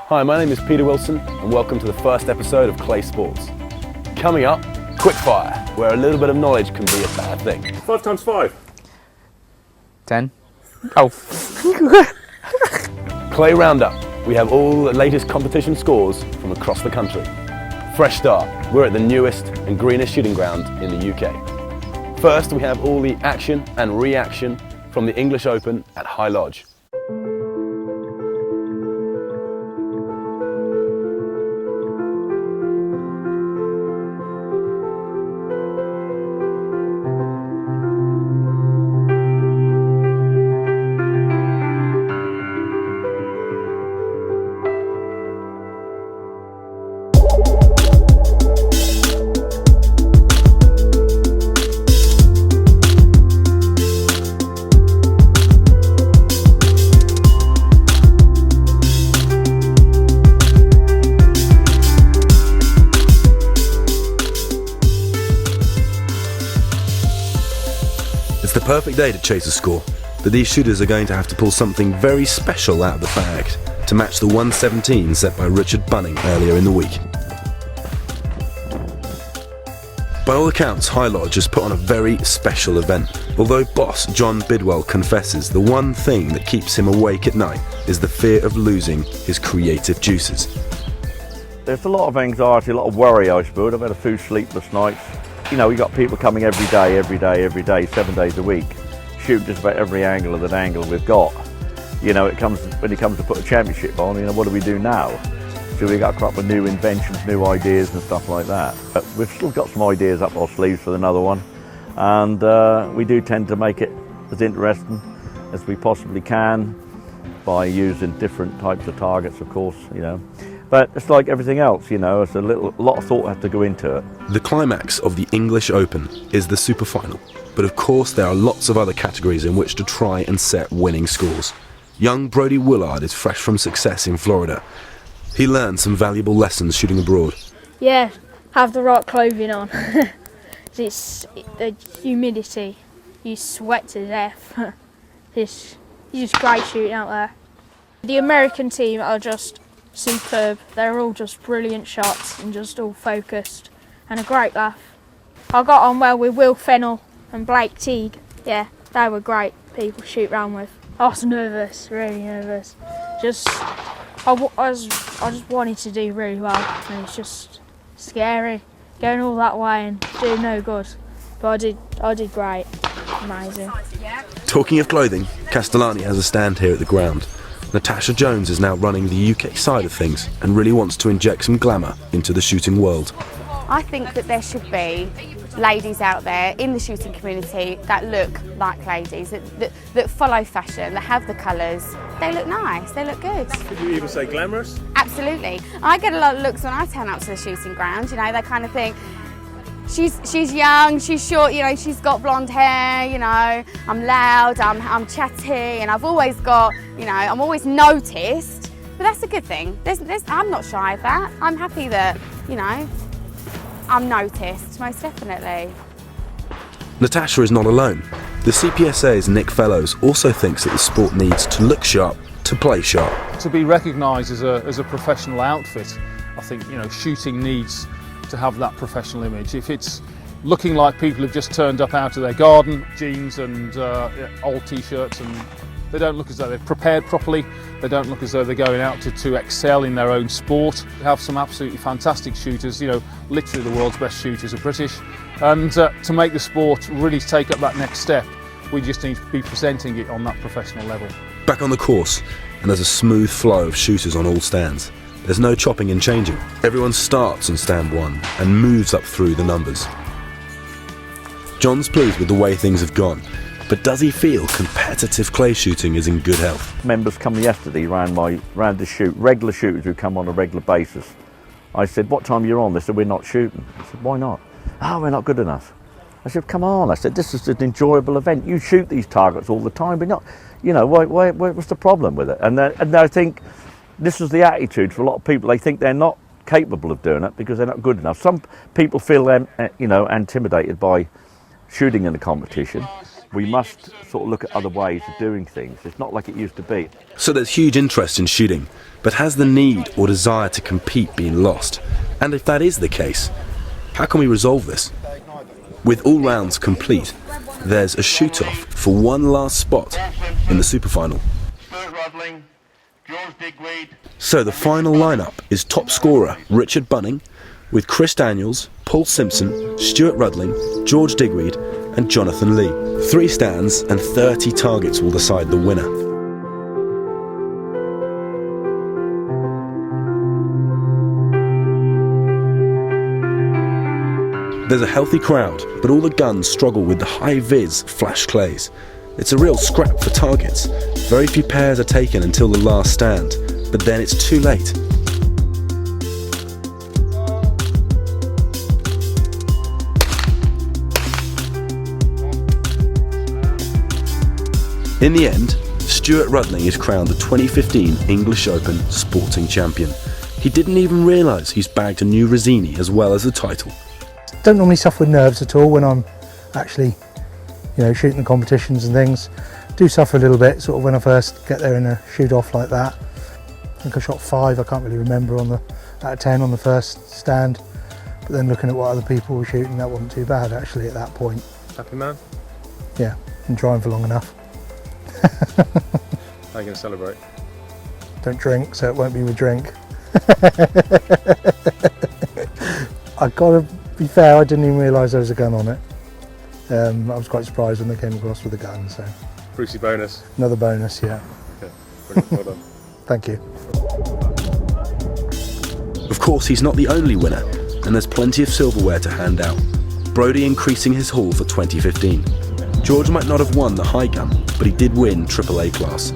Hi, my name is Peter Wilson and welcome to the first episode of Claysports. Coming up, Quickfire, where a little bit of knowledge can be a bad thing. 5 times 5. 10. Oh. Clay Roundup, we have all the latest competition scores from across the country. Fresh start, we're at the newest and greenest shooting ground in the UK. First, we have all the action and reaction from the English Open at Eriswell Lodge. It's the perfect day to chase a score, but these shooters are going to have to pull something very special out of the bag to match the 117 set by Richard Bunning earlier in the week. By all accounts, Eriswell Lodge has put on a very special event, although boss John Bidwell confesses the one thing that keeps him awake at night is the fear of losing his creative juices. There's a lot of anxiety, a lot of worry, I suppose. I've had a few sleepless nights. You know, we got people coming every day, 7 days a week, shooting just about every angle of that angle we've got. You know, when it comes to put a championship on, you know, what do we do now? So we got to come up with new inventions, new ideas and stuff like that. But we've still got some ideas up our sleeves for another one. And we do tend to make it as interesting as we possibly can by using different types of targets, of course, you know. But it's like everything else, you know, it's a lot of thought has to go into it. The climax of the English Open is the super final, but of course there are lots of other categories in which to try and set winning scores. Young Brodie Willard is fresh from success in Florida. He learned some valuable lessons shooting abroad. Yeah, have the right clothing on. It's the humidity, you sweat to death. It's just great shooting out there. The American team are just superb. They're all just brilliant shots and just all focused and a great laugh. I got on well with Will Fennell and Blake Teague. Yeah, they were great people to shoot round with. I was nervous, really nervous. I just wanted to do really well and it's just scary going all that way and doing no good. But I did great. Amazing. Talking of clothing, Castellani has a stand here at the ground. Natasha Jones is now running the UK side of things and really wants to inject some glamour into the shooting world. I think that there should be ladies out there in the shooting community that look like ladies, that follow fashion, that have the colours. They look nice, they look good. Could you even say glamorous? Absolutely. I get a lot of looks when I turn up to the shooting ground, you know, they kind of think, she's young, she's short, you know, she's got blonde hair, you know, I'm loud, I'm chatty, and I've always got, you know, I'm always noticed, but that's a good thing. I'm not shy of that. I'm happy that, you know, I'm noticed, most definitely. Natasha is not alone. The CPSA's Nick Fellows also thinks that the sport needs to look sharp to play sharp. To be recognised as a professional outfit, I think, you know, shooting needs to have that professional image. If it's looking like people have just turned up out of their garden, jeans and old t-shirts, and they don't look as though they're prepared properly, they don't look as though they're going out to excel in their own sport. We have some absolutely fantastic shooters, you know, literally the world's best shooters are British, and to make the sport really take up that next step, we just need to be presenting it on that professional level. Back on the course, and there's a smooth flow of shooters on all stands. There's no chopping and changing. Everyone starts on stand one and moves up through the numbers. John's pleased with the way things have gone, but does he feel competitive clay shooting is in good health? Members come yesterday round the shoot, regular shooters who come on a regular basis. I said, what time are you on? They said, we're not shooting. I said, why not? Oh, we're not good enough. I said, come on. I said, this is an enjoyable event. You shoot these targets all the time, but not, you know, what's the problem with it? And I think this is the attitude for a lot of people. They think they're not capable of doing it because they're not good enough. Some people feel, intimidated by shooting in a competition. We must sort of look at other ways of doing things. It's not like it used to be. So there's huge interest in shooting, but has the need or desire to compete been lost? And if that is the case, how can we resolve this? With all rounds complete, there's a shoot-off for one last spot in the super final. So the final lineup is top scorer Richard Bunning, with Chris Daniels, Paul Simpson, Stuart Rudling, George Digweed and Jonathan Lee. 3 stands and 30 targets will decide the winner. There's a healthy crowd, but all the guns struggle with the high-vis flash clays. It's a real scrap for targets. Very few pairs are taken until the last stand, but then it's too late. In the end, Stuart Rudling is crowned the 2015 English Open Sporting Champion. He didn't even realise he's bagged a new Rosini as well as the title. Don't normally suffer with nerves at all when I'm actually, shooting the competitions and things. Do suffer a little bit sort of when I first get there in a shoot off like that. I think I shot 5, I can't really remember, out of 10 on the first stand. But then looking at what other people were shooting, that wasn't too bad actually at that point. Happy man? Yeah, been trying for long enough. How are you going to celebrate? Don't drink, so it won't be with drink. I gotta be fair, I didn't even realise there was a gun on it. I was quite surprised when they came across with a gun, so. Brucey bonus. Another bonus, yeah. Okay, brilliant, well done. Thank you. Of course, he's not the only winner, and there's plenty of silverware to hand out. Brody increasing his haul for 2015. George might not have won the high gun, but he did win AAA class.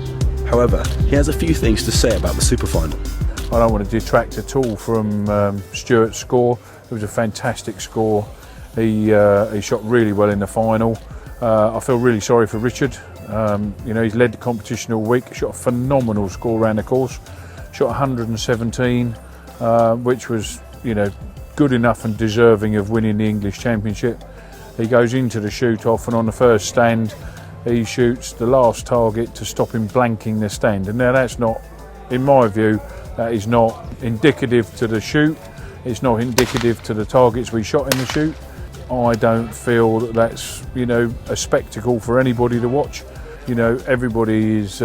However, he has a few things to say about the super final. I don't want to detract at all from Stuart's score. It was a fantastic score. He shot really well in the final. I feel really sorry for Richard. He's led the competition all week. Shot a phenomenal score around the course. Shot 117, which was good enough and deserving of winning the English Championship. He goes into the shoot-off, and on the first stand he shoots the last target to stop him blanking the stand. And now that's not, in my view, that is not indicative to the shoot. It's not indicative to the targets we shot in the shoot. I don't feel that that's a spectacle for anybody to watch. Everybody is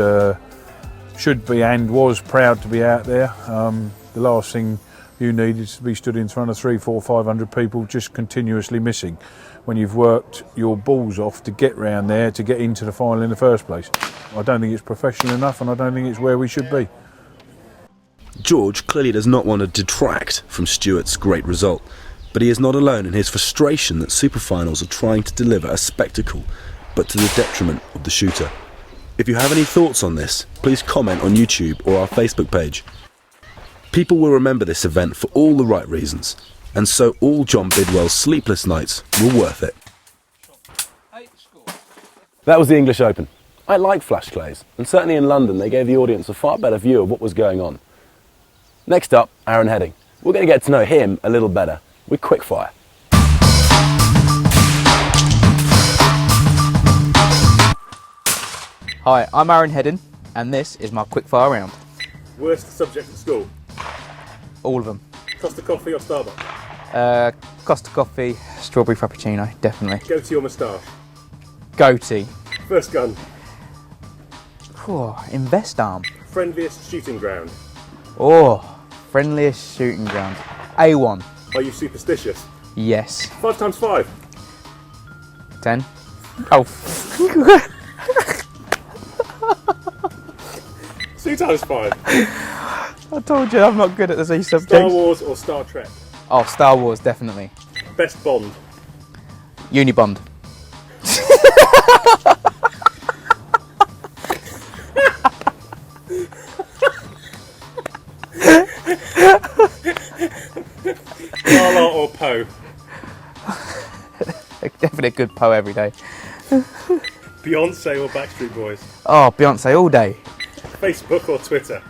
should be and was proud to be out there. The last thing you need is to be stood in front of 300, 400, 500 people just continuously missing when you've worked your balls off to get round there to get into the final in the first place. I don't think it's professional enough, and I don't think it's where we should be. George clearly does not want to detract from Stuart's great result, but he is not alone in his frustration that super finals are trying to deliver a spectacle, but to the detriment of the shooter. If you have any thoughts on this, please comment on YouTube or our Facebook page. People will remember this event for all the right reasons, and so all John Bidwell's sleepless nights were worth it. That was the English Open. I like flash clays, and certainly in London they gave the audience a far better view of what was going on. Next up, Aaron Heading. We're going to get to know him a little better with Quickfire. Hi, I'm Aaron Heading, and this is my quickfire round. Worst subject at school? All of them. Costa coffee or Starbucks? Costa coffee, strawberry frappuccino, definitely. Goatee or moustache? Goatee. First gun? Invest arm. Friendliest shooting ground? Friendliest shooting ground. A1. Are you superstitious? Yes. 5 times 5? 10. 2 times 5? I told you I'm not good at these subjects. Star Wars or Star Trek? Star Wars, definitely. Best Bond? Unibond. Lala or Poe? Definitely a good Poe every day. Beyonce or Backstreet Boys? Beyonce all day. Facebook or Twitter?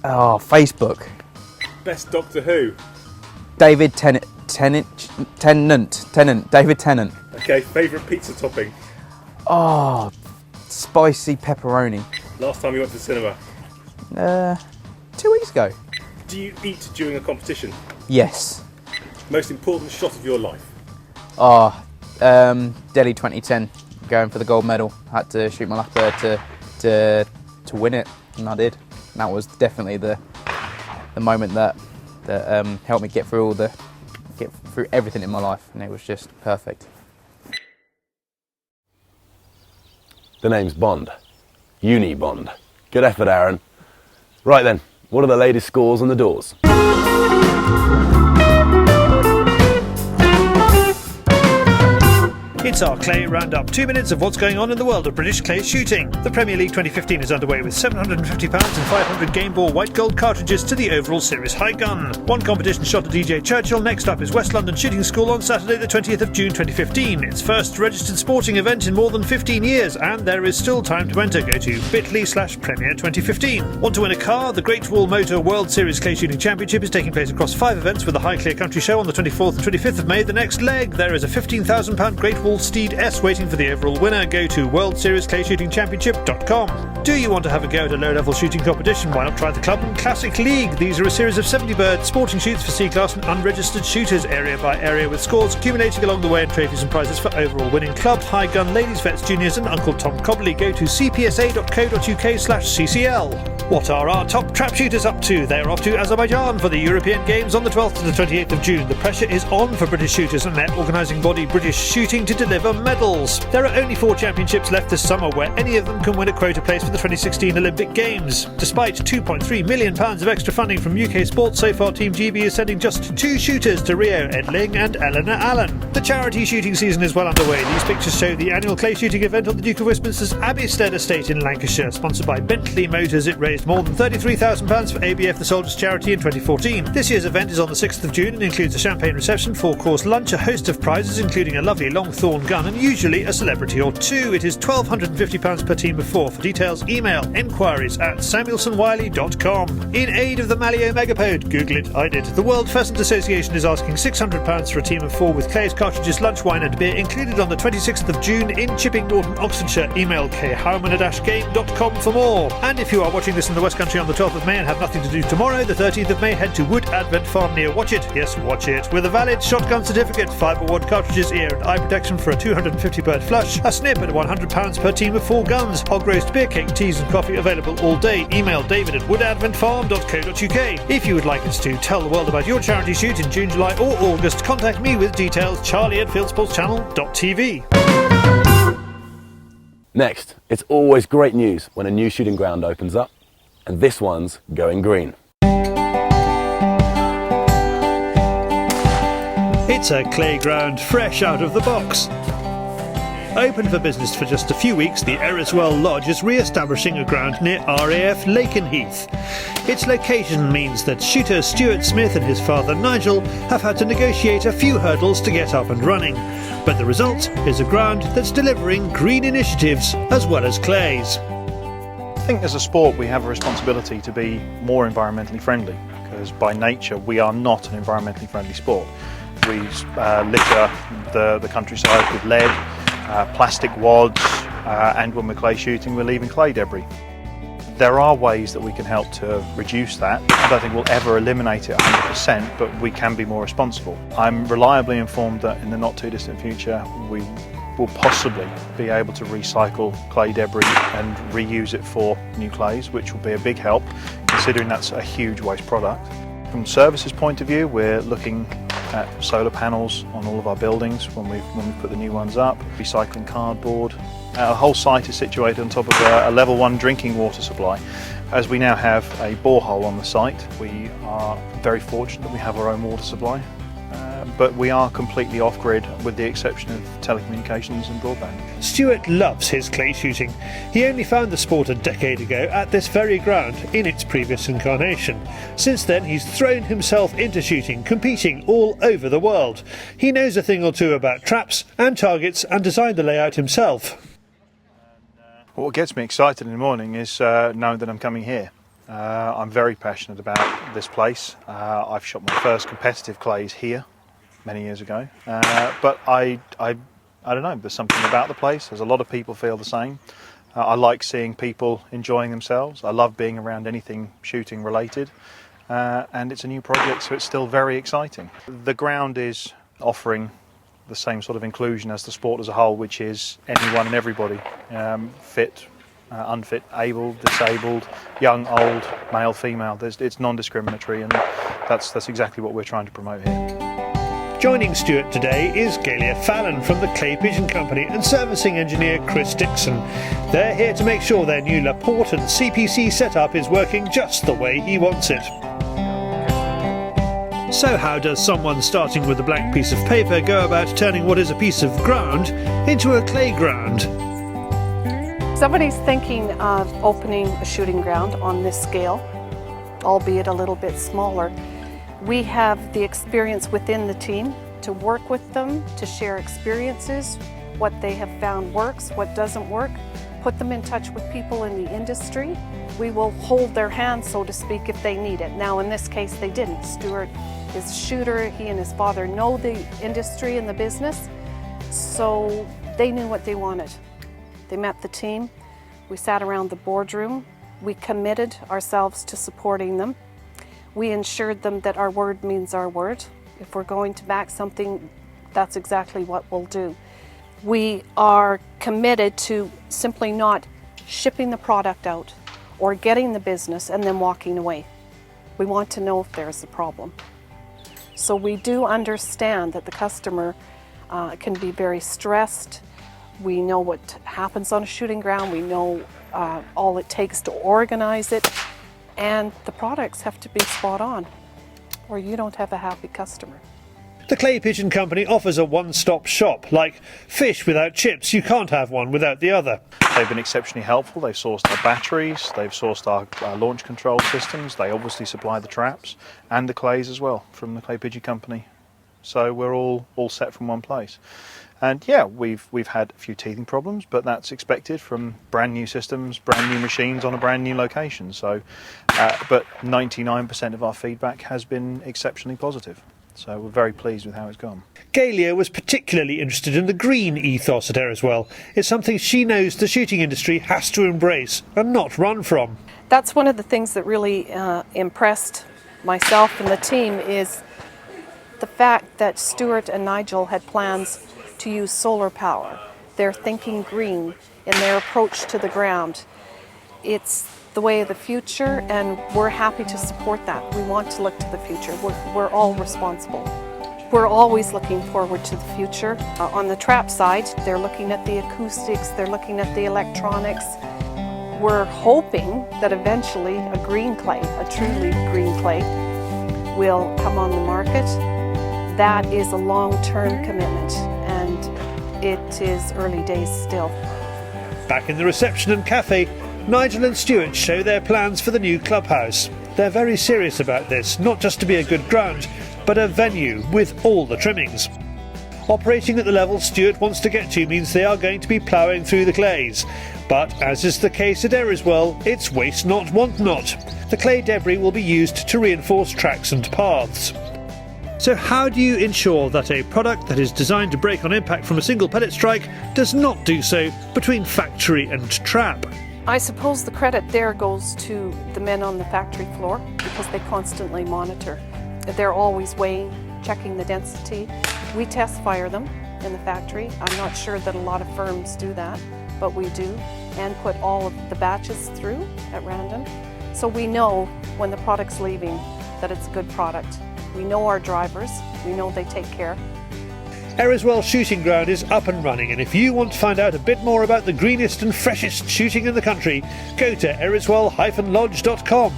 Facebook. Best Doctor Who? David Tennant. David Tennant. Okay, favourite pizza topping? Oh, spicy pepperoni. Last time you went to the cinema? 2 weeks ago. Do you eat during a competition? Yes. Most important shot of your life? Oh, Delhi 2010, going for the gold medal. Had to shoot my luck there to win it, and I did. And that was definitely the moment that helped me get through everything in my life, and it was just perfect. The name's Bond. Uni Bond. Good effort, Aaron. Right then, what are the latest scores on the doors? It's our Clay Roundup, 2 minutes of what's going on in the world of British clay shooting. The Premier League 2015 is underway with £750 and 500 game bore white gold cartridges to the overall series high gun. One competition shot at DJ Churchill. Next up is West London Shooting School on Saturday the 20th of June 2015. Its first registered sporting event in more than 15 years, and there is still time to enter. Go to bit.ly/Premier 2015. Want to win a car? The Great Wall Motor World Series Clay Shooting Championship is taking place across 5 events, with the High Clear Country Show on the 24th and 25th of May. The next leg, there is a £15,000 Great Wall Steed S waiting for the overall winner. Go to worldseriesclayshootingchampionship.com. Do you want to have a go at a low-level shooting competition? Why not try the Club and Classic League? These are a series of 70 bird sporting shoots for C-class and unregistered shooters, area by area, with scores accumulating along the way and trophies and prizes for overall winning. Club, high gun, ladies, vets, juniors and Uncle Tom Cobley. Go to cpsa.co.uk/CCL. What are our top trap shooters up to? They are off to Azerbaijan for the European Games on the 12th to the 28th of June. The pressure is on for British shooters and their organising body British Shooting to deliver medals. There are only 4 championships left this summer, where any of them can win a quota place for the 2016 Olympic Games. Despite £2.3 million of extra funding from UK Sports, so far Team GB is sending just 2 shooters to Rio, Ed Ling and Eleanor Allen. The charity shooting season is well underway. These pictures show the annual clay shooting event on the Duke of Westminster's Abbeystead estate in Lancashire. Sponsored by Bentley Motors, it raised more than £33,000 for ABF the Soldiers Charity in 2014. This year's event is on the 6th of June and includes a champagne reception, 4-course lunch, a host of prizes including a lovely long-thorn gun and usually a celebrity or 2. It is £1,250 per team of 4. For details, email enquiries@samuelsonwiley.com. In aid of the Malio Megapode, Google it, I did. The World Pheasant Association is asking £600 for a team of 4 with clays, cartridges, lunch, wine and beer included on the 26th of June in Chipping Norton, Oxfordshire. Email khowman@game.com for more. And if you are watching this in the West Country on the 12th of May and have nothing to do tomorrow, the 13th of May, head to Wood Advent Farm near Watchet. Yes, Watchet. With a valid shotgun certificate, fibre wad cartridges, ear and eye protection for a 250 bird flush, a snip at £100 per team of 4 guns, hog roast, beer cake, teas and coffee available all day. Email david@woodadventfarm.co.uk. If you would like us to tell the world about your charity shoot in June, July or August, contact me with details, charlie@fieldsportschannel.tv. Next, it's always great news when a new shooting ground opens up, and this one's going green. It's a clay ground fresh out of the box. Open for business for just a few weeks, the Eriswell Lodge is re-establishing a ground near RAF Lakenheath. Its location means that shooter Stuart Smith and his father Nigel have had to negotiate a few hurdles to get up and running. But the result is a ground that's delivering green initiatives as well as clays. I think as a sport we have a responsibility to be more environmentally friendly, because by nature we are not an environmentally friendly sport. We litter the countryside with lead, plastic wads, and when we're clay shooting we're leaving clay debris. There are ways that we can help to reduce that. I don't think we'll ever eliminate it 100%, but we can be more responsible. I'm reliably informed that in the not too distant future we will possibly be able to recycle clay debris and reuse it for new clays, which will be a big help considering that's a huge waste product. From services point of view, we're looking at solar panels on all of our buildings when we put the new ones up, recycling cardboard. Our whole site is situated on top of a level 1 drinking water supply. As we now have a borehole on the site, we are very fortunate that we have our own water supply, but we are completely off-grid with the exception of telecommunications and broadband. Stuart loves his clay shooting. He only found the sport a decade ago at this very ground in its previous incarnation. Since then he's thrown himself into shooting, competing all over the world. He knows a thing or two about traps and targets and designed the layout himself. What gets me excited in the morning is knowing that I'm coming here. I'm very passionate about this place. I've shot my first competitive clays here many years ago, but I I don't know, there's something about the place. There's a lot of people feel the same. I like seeing people enjoying themselves. I love being around anything shooting related. And it's a new project, so it's still very exciting. The ground is offering the same sort of inclusion as the sport as a whole, which is anyone and everybody, fit, unfit, able, disabled, young, old, male, female. It's non-discriminatory, and that's exactly what we're trying to promote here. Joining Stuart today is Galia Fallon from the Clay Pigeon Company and servicing engineer Chris Dixon. They're here to make sure their new Laporte and CPC setup is working just the way he wants it. So how does someone starting with a blank piece of paper go about turning what is a piece of ground into a clay ground? Somebody's thinking of opening a shooting ground on this scale, albeit a little bit smaller. We have the experience within the team to work with them, to share experiences, what they have found works, what doesn't work, put them in touch with people in the industry. We will hold their hand, so to speak, if they need it. Now, in this case, they didn't. Stuart is a shooter. He and his father know the industry and the business, so they knew what they wanted. They met the team. We sat around the boardroom. We committed ourselves to supporting them. We ensured them that our word means our word. If we're going to back something, that's exactly what we'll do. We are committed to simply not shipping the product out or getting the business and then walking away. We want to know if there's a problem. So we do understand that the customer can be very stressed. We know what happens on a shooting ground. We know all it takes to organize it. And the products have to be spot on, or you don't have a happy customer. The Clay Pigeon Company offers a one-stop shop. Like fish without chips, you can't have one without the other. They've been exceptionally helpful. They've sourced our batteries, they've sourced our launch control systems, they obviously supply the traps and the clays as well from the Clay Pigeon Company. So we're all set from one place. And yeah, we've had a few teething problems, but that's expected from brand new systems, brand new machines on a brand new location. So, but 99% of our feedback has been exceptionally positive. So we're very pleased with how it's gone. Galia was particularly interested in the green ethos at Eriswell. It's something she knows the shooting industry has to embrace and not run from. That's one of the things that really impressed myself and the team is the fact that Stuart and Nigel had plans to use solar power. They're thinking green in their approach to the ground. It's the way of the future, and we're happy to support that. We want to look to the future. We're all responsible. We're always looking forward to the future. On the trap side, they're looking at the acoustics, they're looking at the electronics. We're hoping that eventually a green clay, a truly green clay, will come on the market. That is a long-term commitment, and it is early days still. Back in the reception and cafe, Nigel and Stuart show their plans for the new clubhouse. They're very serious about this, not just to be a good ground, but a venue with all the trimmings. Operating at the level Stuart wants to get to means they are going to be ploughing through the clays. But as is the case at Eriswell, it's waste not, want not. The clay debris will be used to reinforce tracks and paths. So how do you ensure that a product that is designed to break on impact from a single pellet strike does not do so between factory and trap? I suppose the credit there goes to the men on the factory floor because they constantly monitor. They're always weighing, checking the density. We test fire them in the factory. I'm not sure that a lot of firms do that, but we do, and put all of the batches through at random. So we know when the product's leaving that it's a good product. We know our drivers, we know they take care. Eriswell Shooting Ground is up and running, and if you want to find out a bit more about the greenest and freshest shooting in the country, go to eriswell-lodge.com.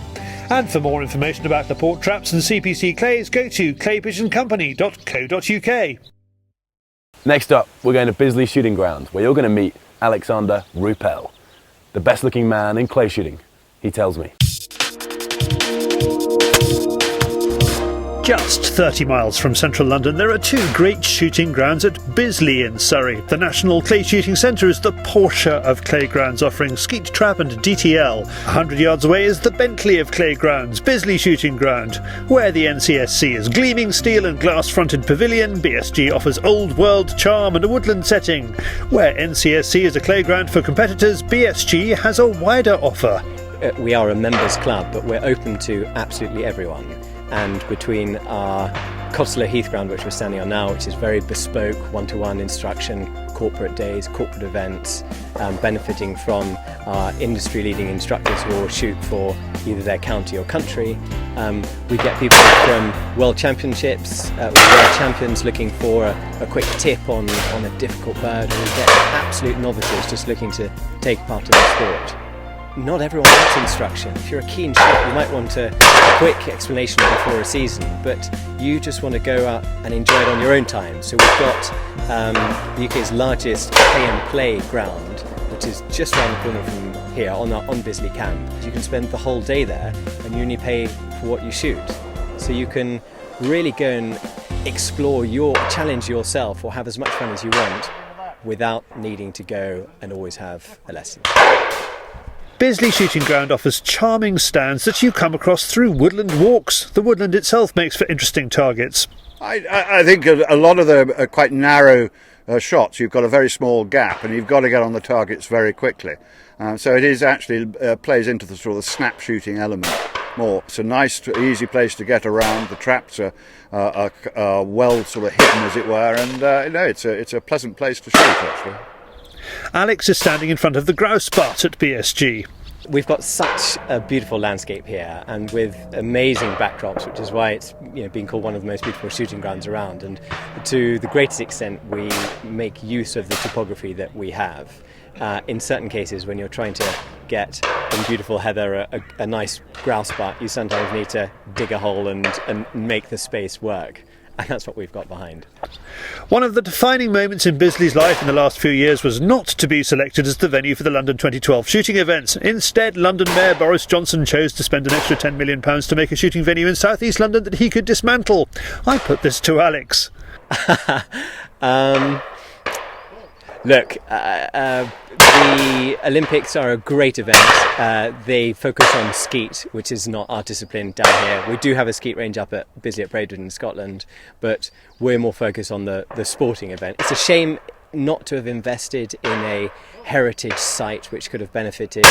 And for more information about Laporte traps and CPC clays, go to claypigeoncompany.co.uk. Next up, we're going to Bisley Shooting Ground, where you're going to meet Alexander Ruppel, the best looking man in clay shooting, he tells me. Just 30 miles from central London, there are two great shooting grounds at Bisley in Surrey. The National Clay Shooting Centre is the Porsche of claygrounds, offering skeet, trap and DTL. 100 yards away is the Bentley of claygrounds, Bisley Shooting Ground. Where the NCSC is gleaming steel and glass-fronted pavilion, BSG offers old world charm and a woodland setting. Where NCSC is a playground for competitors, BSG has a wider offer. We are a members club, but we're open to absolutely everyone. And between our Costello Heath ground, which we're standing on now, which is very bespoke, one-to-one instruction, corporate days, corporate events, benefiting from our industry-leading instructors who will shoot for either their county or country. We get people from World Championships, world champions looking for a quick tip on a difficult bird, and we get absolute novices just looking to take part in the sport. Not everyone wants instruction. If you're a keen shot, you might want a quick explanation before a season, but you just want to go out and enjoy it on your own time. So we've got the UK's largest pay and play ground, which is just around the corner from here on Bisley Camp. You can spend the whole day there and you only pay for what you shoot. So you can really go and explore challenge yourself or have as much fun as you want without needing to go and always have a lesson. Bisley Shooting Ground offers charming stands that you come across through woodland walks. The woodland itself makes for interesting targets. I think a lot of them are quite narrow shots. You've got a very small gap and you've got to get on the targets very quickly. So it is actually plays into the sort of snap shooting element more. It's a nice, easy place to get around. The traps are well sort of hidden, as it were, and it's a pleasant place to shoot actually. Alex is standing in front of the grouse butt at BSG. We've got such a beautiful landscape here, and with amazing backdrops, which is why it's being called one of the most beautiful shooting grounds around. And to the greatest extent, we make use of the topography that we have. In certain cases, when you're trying to get from beautiful heather a nice grouse butt, you sometimes need to dig a hole and make the space work. And that's what we've got behind. One of the defining moments in Bisley's life in the last few years was not to be selected as the venue for the London 2012 shooting events. Instead, London Mayor Boris Johnson chose to spend an extra £10 million to make a shooting venue in South East London that he could dismantle. I put this to Alex. Look, the Olympics are a great event. They focus on skeet, which is not our discipline down here. We do have a skeet range up at Bisley at Braidwood in Scotland, but we're more focused on the sporting event. It's a shame not to have invested in a heritage site which could have benefited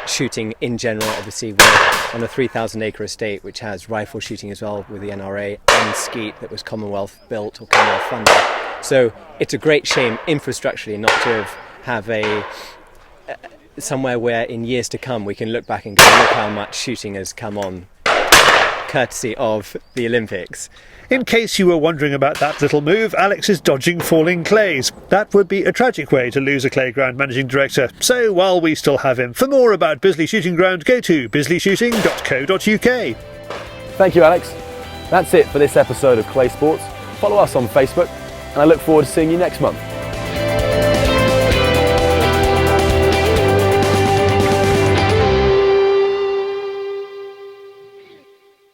shooting in general. Obviously, we're on a 3,000-acre estate which has rifle shooting as well with the NRA, and skeet that was Commonwealth built or Commonwealth funded. So it's a great shame infrastructurally not to have a somewhere where in years to come we can look back and go, look how much shooting has come on courtesy of the Olympics. In case you were wondering about that little move, Alex is dodging falling clays. That would be a tragic way to lose a Clayground managing director. So while we still have him, for more about Bisley Shooting Ground, go to bisleyshooting.co.uk. Thank you, Alex. That's it for this episode of Claysports. Follow us on Facebook, and I look forward to seeing you next month.